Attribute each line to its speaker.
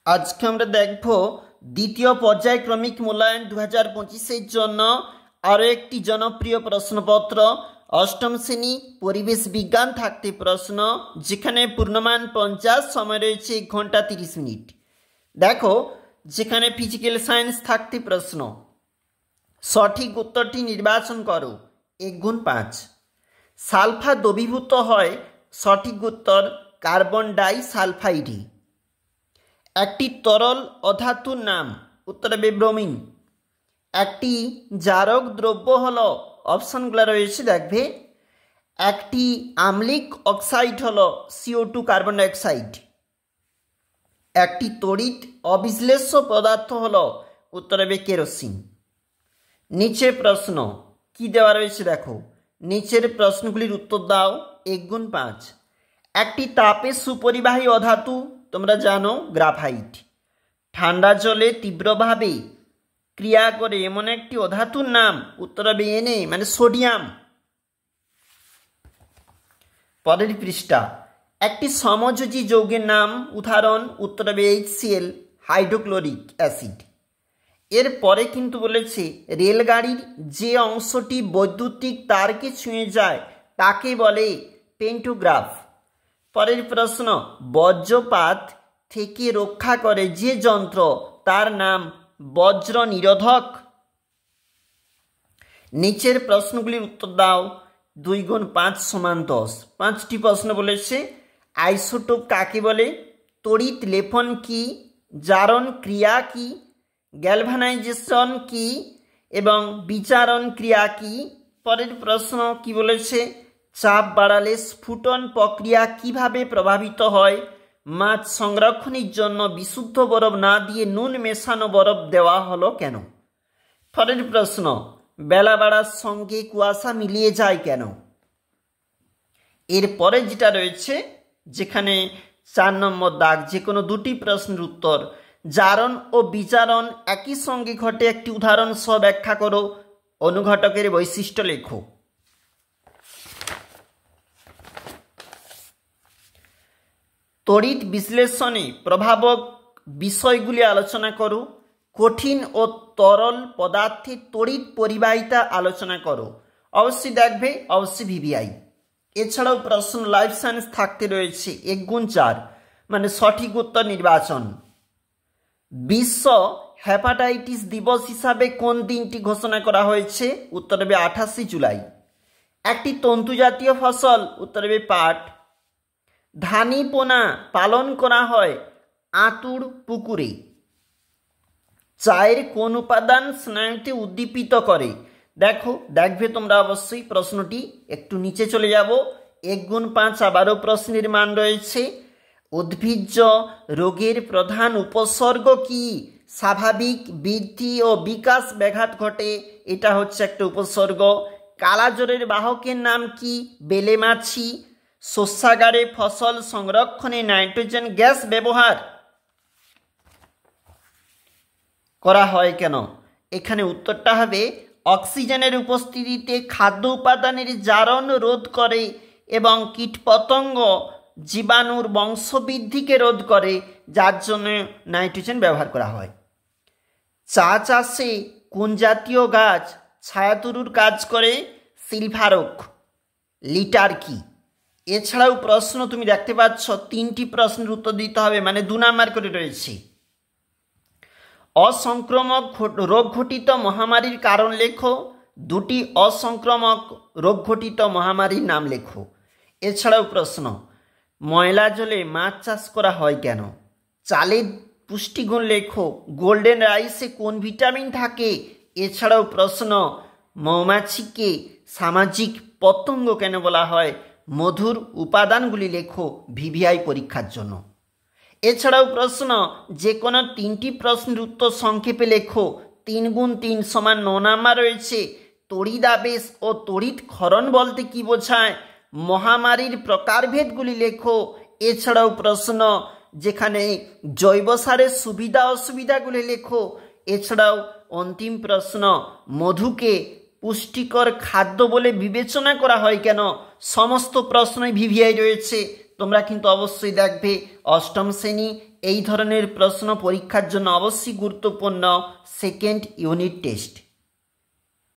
Speaker 1: আজকে আমরা দেখব দ্বিতীয় পর্যায়ক্রমিক মূল্যায়ন 2025-এর জন্য আরও একটি জনপ্রিয় প্রশ্নপত্র অষ্টম শ্রেণী পরিবেশ বিজ্ঞান থাকতে প্রশ্ন, যেখানে পূর্ণমান 50, সময় রয়েছে 1 ঘন্টা 30 মিনিট। দেখো, যেখানে ফিজিক্যাল সায়েন্স থাকতে প্রশ্ন, সঠিক উত্তরটি নির্বাচন করো। 1 গুণ 5। সালফার দ্রবীভূত হয়, সঠিক উত্তর কার্বন ডাই সালফাইডে। একটি তরল অধাতুর নাম, উত্তর হবে ব্রোমিন। একটি জারক দ্রব্য হলো, অপশনগুলো রয়েছে দেখবে, একটি আম্লিক অক্সাইড হলো CO2 কার্বন ডাইঅক্সাইড। একটি তড়িৎ অবিশ্লেষ্য পদার্থ হলো, উত্তর হবে কেরোসিন। নিচের প্রশ্ন কি দেওয়া রয়েছে দেখো, নিচের প্রশ্নগুলির উত্তর দাও। 1 গুণ 5। একটি তাপে সুপরিবাহী অধাতু, তোমরা জানো গ্রাফাইট। ঠান্ডা জলে তীব্রভাবে ক্রিয়া করে এমন একটি অধাতুর নাম, উত্তর হবে Na মানে সোডিয়াম। পরের পৃষ্ঠা, একটি সমযোজী যৌগের নাম, উদাহরণ, উত্তর হবে HCl হাইড্রোক্লোরিক অ্যাসিড। এর পরে কিন্তু বলেছে রেলগাড়ির যে অংশটি বৈদ্যুতিক তারকে ছুঁয়ে যায় তাকে বলে পেন্টোগ্রাফ। পরের প্রশ্ন, বজ্রপাত থেকে রক্ষা করে যে যন্ত্র তার নাম বজ্র নিরোধক। নিচের প্রশ্নগুলির উত্তর দাও। 2 গুণ 5 সমান 10। 5টি প্রশ্ন বলেছে। আইসোটোপ কাকে বলে, তড়িৎ লেপন কি, জারণ ক্রিয়া কি, গ্যালভানাইজেশন কি এবং বিচারণ ক্রিয়া কি। পরের প্রশ্ন কি বলেছে, চাপ বাড়ালে স্ফুটন প্রক্রিয়া কিভাবে প্রভাবিত হয়, মাছ সংরক্ষণের জন্য বিশুদ্ধ বরফ না দিয়ে নুন মেশানো বরফ দেওয়া হলো কেন। পরের প্রশ্ন, বেলা বাড়ার সঙ্গে কুয়াশা মিলিয়ে যায় কেন। এরপরে যেটা রয়েছে, যেখানে 4 নম্বর দাগ, যে কোনো 2টি প্রশ্নের উত্তর। জারণ ও বিচারণ একই সঙ্গে ঘটে, একটি উদাহরণ সহ ব্যাখ্যা করো। অনুঘটকের বৈশিষ্ট্য লেখো। তড়িৎ বিশ্লেষণে প্রভাবক বিষয়গুলি আলোচনা করো। কঠিন ও তরল পদার্থের তড়িৎ পরিবাহিতা আলোচনা করো। অবশ্যই দেখবে, অবশ্যই VVI। এছাড়াও প্রশ্ন লাইফ সায়েন্স থাকতে রয়েছে 1 গুণ 4 মানে সঠিক উত্তর নির্বাচন। বিশ্ব হেপাটাইটিস দিবস হিসাবে কোন দিনটি ঘোষণা করা হয়েছে, উত্তর হবে 28 জুলাই। একটি তন্তু জাতীয় ফসল, উত্তর হবে পাট। ধানি পোনা পালন করা হয় আতুর পুকুরে। চায়ের কোন উপাদান স্নায়ুতে উদ্দীপিত করে, দেখবে তোমরা অবশ্যই। প্রশ্নটি একটু নিচে চলে যাব। 1 গুণ 5 আবারও প্রশ্নের মান রয়েছে। উদ্ভিজ্জ রোগের প্রধান উপসর্গ কি, স্বাভাবিক বৃদ্ধি ও বিকাশ ব্যাঘাত ঘটে, এটা হচ্ছে একটা উপসর্গ। কালাজ্বরের বাহকের নাম কি, বেলে মাছি। শস্যাগারে ফসল সংরক্ষণে নাইট্রোজেন গ্যাস ব্যবহার করা হয় কেন। এখানে উত্তরটা হবে অক্সিজেনের উপস্থিতিতে খাদ্য উপাদানের জারণ রোধ করে এবং কীটপতঙ্গ জীবাণুর বংশবৃদ্ধিকে রোধ করে, যার জন্য নাইট্রোজেন ব্যবহার করা হয়। চা চাষে কোন জাতীয় গাছ ছায়াতরুর কাজ করে, সিলভার ওক। লিটার কি। এছাড়াও প্রশ্ন তুমি দেখতে পাচ্ছ 3টি প্রশ্নের উত্তর দিতে হবে, মানে 2 নাম্বার করে রয়েছে। অসংক্রামক রোগ ঘটিত মহামারীর কারণ লেখো। 2টি অসংক্রামক রোগ ঘটিত মহামারীর নাম লেখো। এছাড়াও প্রশ্ন, ময়লা জলে মাছ চাষ করা হয় কেন। চালের পুষ্টিগুণ লেখো। গোল্ডেন রাইসে কোন ভিটামিন থাকে। এছাড়াও প্রশ্ন, মৌমাছিকে সামাজিক পতঙ্গ কেন বলা হয়। মধুর উপাদানগুলি লেখো VVI পরীক্ষার জন্য। এছাড়াও প্রশ্ন, যে কোনো 3টি প্রশ্নের উত্তর সংক্ষেপে লেখো। 3 গুণ 3 সমান 9 নাম্বার রয়েছে। তড়িদাবেশ ও তড়িৎ ক্ষরণ বলতে কি বোঝায়, মহামারীর প্রকারভেদগুলি লেখো। এছাড়াও প্রশ্ন, যেখানে জৈব সারের সুবিধা অসুবিধাগুলি লেখো। এছাড়াও অন্তিম প্রশ্ন, মধুকে পুষ্টিকর খাদ্য বলে বিবেচনা করা হয় কেন। সমস্ত প্রশ্নই VVI রয়েছে, তোমরা কিন্তু অবশ্যই দেখবে অষ্টম শ্রেণী এই ধরনের প্রশ্ন পরীক্ষার জন্য অবশ্যই গুরুত্বপূর্ণ সেকেন্ড ইউনিট টেস্ট।